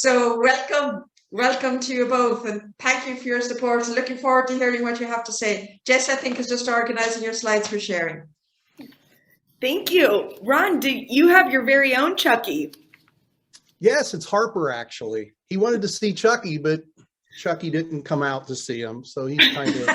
So welcome to you both, and thank you for your support. Looking forward to hearing what you have to say. Jess, I think, is just organizing your slides for sharing. Thank you. Ron, do you have your very own Chucky? Yes, it's Harper, actually. He wanted to see Chucky, but Chucky didn't come out to see him, so he's kind of...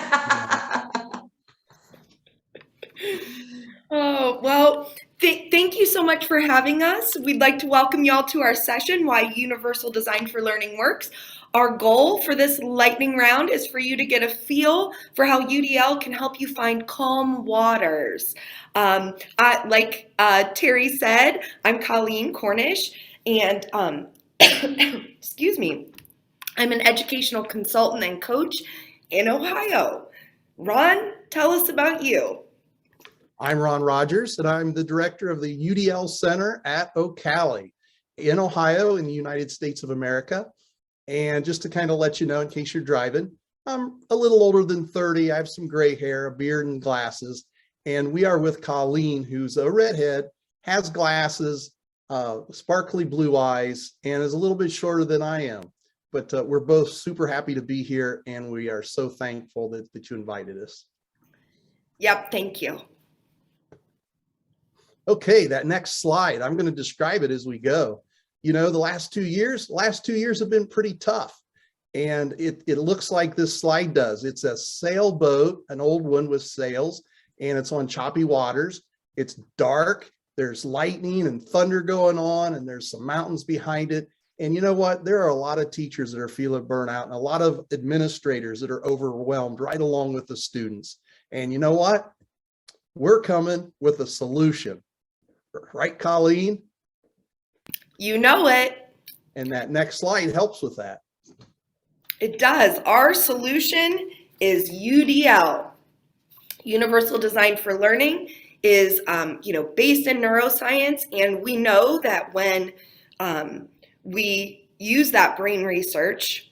Oh, well, thank you so much for having us. We'd like to welcome you all to our session, Why Universal Design for Learning Works. Our goal for this lightning round is for you to get a feel for how UDL can help you find calm waters. Like Terry said, I'm Colleen Kornish, and excuse me, I'm an educational consultant and coach in Ohio. Ron, tell us about you. I'm Ron Rogers, and I'm the director of the UDL Center at OCALI in Ohio in the United States of America. And just to kind of let you know, in case you're driving, I'm a little older than 30. I have some gray hair, a beard, and glasses. And we are with Colleen, who's a redhead, has glasses, sparkly blue eyes, and is a little bit shorter than I am. But we're both super happy to be here, and we are so thankful that you invited us. Yep, thank you. Okay, that next slide, I'm going to describe it as we go. You know, the last 2 years have been pretty tough. And it looks like this slide does. It's a sailboat, an old one with sails, and it's on choppy waters. It's dark, there's lightning and thunder going on, and there's some mountains behind it. And you know what? There are a lot of teachers that are feeling burnout, and a lot of administrators that are overwhelmed right along with the students. And you know what? We're coming with a solution. Right, Colleen? You know it. And that next slide helps with that. It does. Our solution is UDL. Universal Design for Learning is, based in neuroscience, and we know that when we use that brain research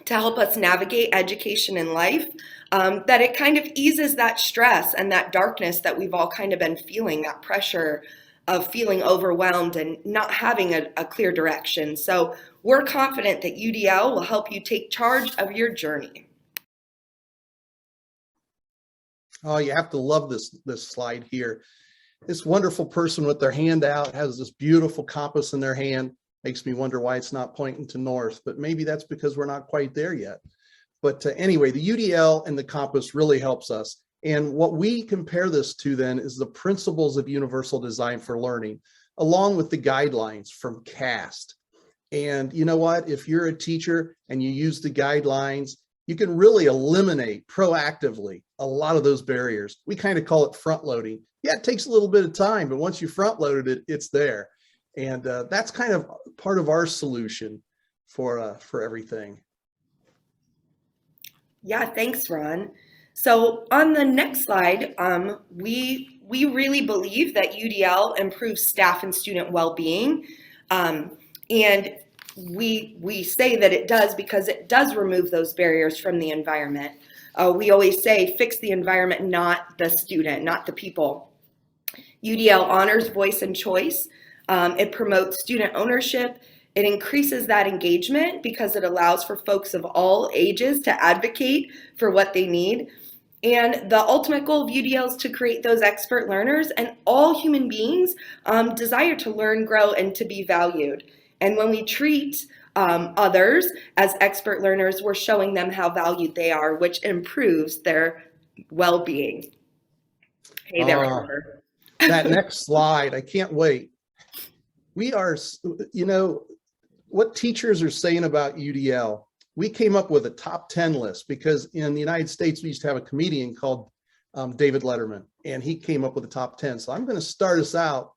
to help us navigate education and life, that it kind of eases that stress and that darkness that we've all kind of been feeling, that pressure of feeling overwhelmed and not having a clear direction. So we're confident that UDL will help you take charge of your journey. Oh, you have to love this slide here. This wonderful person with their hand out has this beautiful compass in their hand. Makes me wonder why it's not pointing to north, but maybe that's because we're not quite there yet. But anyway, the UDL and the compass really helps us. And what we compare this to then is the principles of universal design for learning, along with the guidelines from CAST. And you know what? If you're a teacher and you use the guidelines, you can really eliminate proactively a lot of those barriers. We kind of call it front loading. Yeah, it takes a little bit of time, but once you front loaded it, it's there. And that's kind of part of our solution for everything. Yeah, thanks, Ron. So on the next slide, we really believe that UDL improves staff and student well-being. And we say that it does because it does remove those barriers from the environment. We always say, fix the environment, not the student, not the people. UDL honors voice and choice. It promotes student ownership. It increases that engagement because it allows for folks of all ages to advocate for what they need. And the ultimate goal of UDL is to create those expert learners, and all human beings desire to learn, grow, and to be valued. And when we treat others as expert learners, we're showing them how valued they are, which improves their well-being. Hey there, Robert. That next slide, I can't wait. We are, what teachers are saying about UDL, we came up with a top 10 list because in the United States, we used to have a comedian called David Letterman, and he came up with the top 10. So I'm going to start us out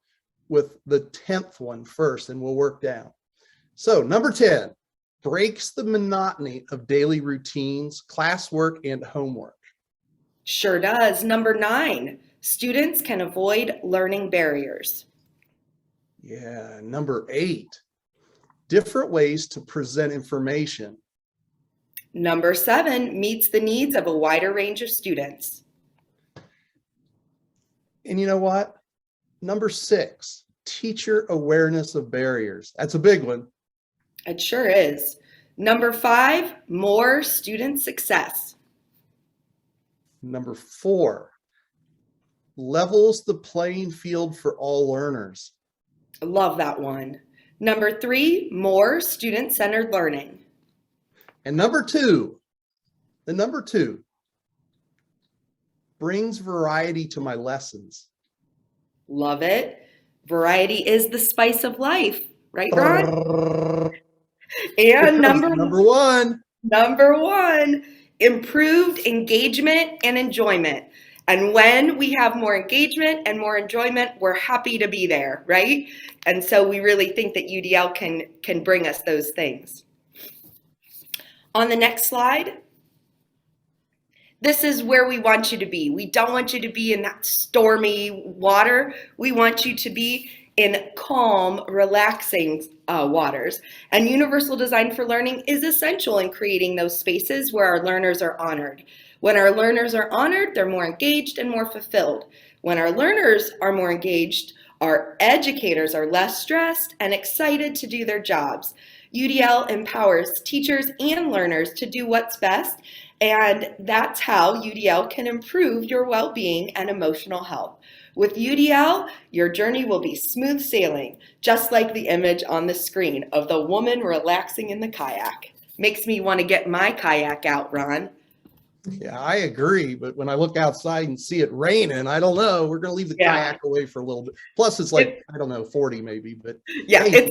with the 10th one first, and we'll work down. So number 10, breaks the monotony of daily routines, classwork, and homework. Sure does. Number 9, students can avoid learning barriers. Yeah, number 8, different ways to present information. Number 7, meets the needs of a wider range of students. And you know what? Number 6, teacher awareness of barriers. That's a big one. It sure is. Number 5, more student success. Number 4, levels the playing field for all learners. I love that one. Number 3, more student-centered learning. And number 2, the number 2, brings variety to my lessons. Love it. Variety is the spice of life, right, Ron? And Number 1. Number 1, improved engagement and enjoyment. And when we have more engagement and more enjoyment, we're happy to be there, right? And so we really think that UDL can bring us those things. On the next slide, this is where we want you to be. We don't want you to be in that stormy water. We want you to be in calm, relaxing waters. And universal design for learning is essential in creating those spaces where our learners are honored. When our learners are honored, they're more engaged and more fulfilled. When our learners are more engaged, our educators are less stressed and excited to do their jobs. UDL empowers teachers and learners to do what's best, and that's how UDL can improve your well-being and emotional health. With UDL, your journey will be smooth sailing, just like the image on the screen of the woman relaxing in the kayak. Makes me want to get my kayak out, Ron. Yeah, I agree. But when I look outside and see it raining, I don't know. We're going to leave the kayak away for a little bit. Plus, it's like, I don't know, 40 maybe. But yeah, hey,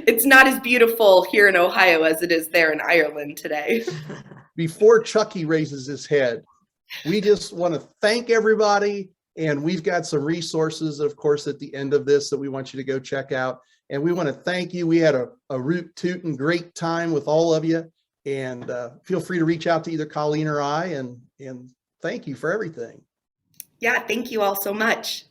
it's not as beautiful here in Ohio as it is there in Ireland today. Before Chucky raises his head, we just want to thank everybody. And we've got some resources, of course, at the end of this that we want you to go check out. And we want to thank you. We had a root tootin' great time with all of you. And feel free to reach out to either Colleen or I. And thank you for everything. Yeah, thank you all so much.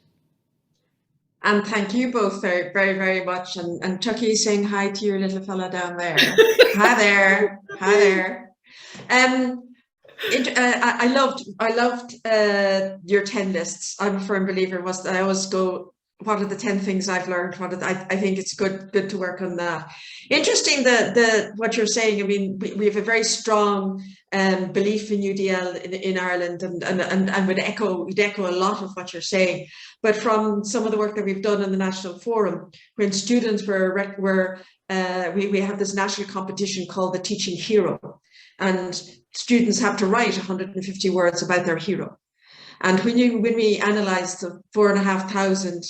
And thank you both very, very, very much. And Chucky saying hi to your little fella down there. Hi there. Hi there. I loved your 10 lists. I'm a firm believer. I always go, what are the 10 things I've learned? I think it's good to work on that. Interesting what you're saying. I mean, we have a very strong belief in UDL in Ireland, and would echo a lot of what you're saying. But from some of the work that we've done in the National Forum, when students we have this national competition called the Teaching Hero, and students have to write 150 words about their hero. And when we analysed the 4,500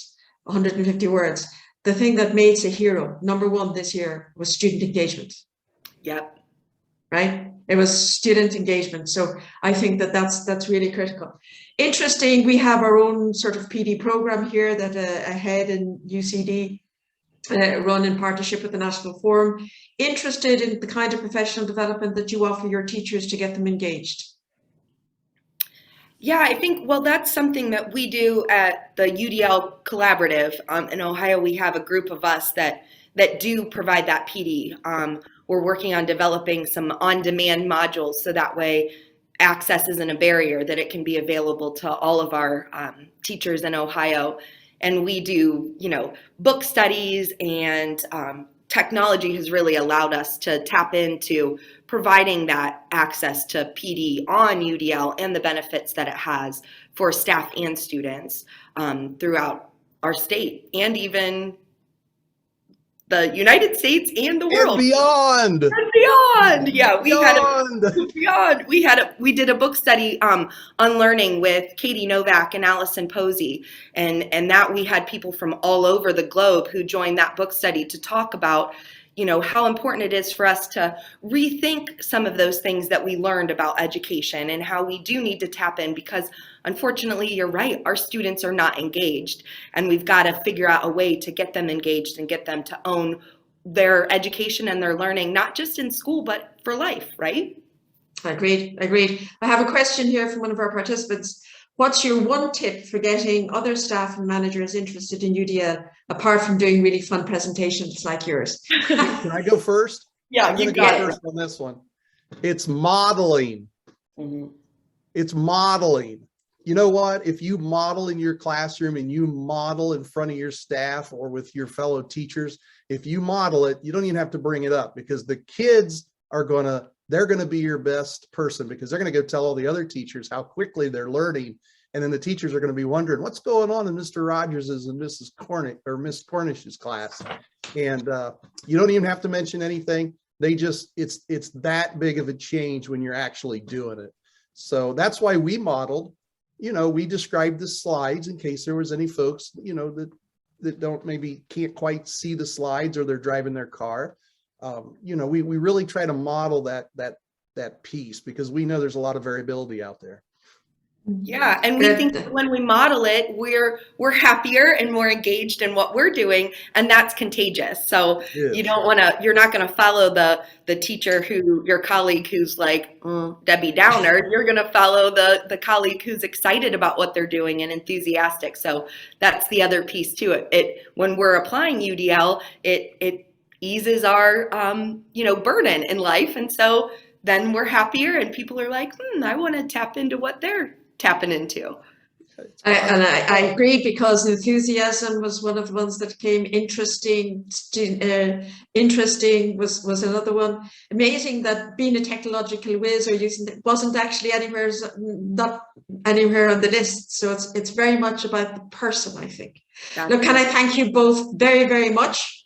150 words, the thing that makes a hero, number 1 this year, was student engagement. Yep. Right? It was student engagement. So I think that's really critical. Interesting, we have our own sort of PD program here that ahead in UCD run in partnership with the National Forum. Interested in the kind of professional development that you offer your teachers to get them engaged? Yeah, I think, well, that's something that we do at the UDL Collaborative. In Ohio, we have a group of us that do provide that PD. We're working on developing some on-demand modules so that way access isn't a barrier, that it can be available to all of our teachers in Ohio. And we do, book studies, and technology has really allowed us to tap into providing that access to PD on UDL and the benefits that it has for staff and students throughout our state and even the United States and the world. And beyond. And beyond. Yeah, we did a book study on learning with Katie Novak and Allison Posey, and that we had people from all over the globe who joined that book study to talk about how important it is for us to rethink some of those things that we learned about education and how we do need to tap in, because unfortunately, you're right, our students are not engaged, and we've got to figure out a way to get them engaged and get them to own their education and their learning, not just in school, but for life, right? Agreed. I have a question here from one of our participants. What's your one tip for getting other staff and managers interested in UDL, apart from doing really fun presentations like yours? Can I go first? Yeah, I'm going to go first on this one. It's modeling. Mm-hmm. It's modeling. you know what, if you model in your classroom and you model in front of your staff or with your fellow teachers, if you model it, you don't even have to bring it up, because the kids are they're going to be your best person, because they're going to go tell all the other teachers how quickly they're learning. And then the teachers are going to be wondering what's going on in Mr. Rogers's and Mrs. Kornish or Miss Kornish's class. And you don't even have to mention anything. It's that big of a change when you're actually doing it. So that's why we modeled, we described the slides in case there was any folks, that maybe can't quite see the slides, or they're driving their car. We really try to model that piece, because we know there's a lot of variability out there. Yeah, and we think that when we model it, we're happier and more engaged in what we're doing, and that's contagious. So you're not going to follow the teacher your colleague who's like Debbie Downer. You're going to follow the colleague who's excited about what they're doing and enthusiastic. So that's the other piece to it. When we're applying UDL, it eases our burden in life, and so then we're happier, and people are like, I want to tap into what they're tapping into. I agree, because enthusiasm was one of the ones that came. Interesting was another one. Amazing that being a technological whiz or using it wasn't actually not anywhere on the list. So it's very much about the person, I think. Look, can I thank you both very, very much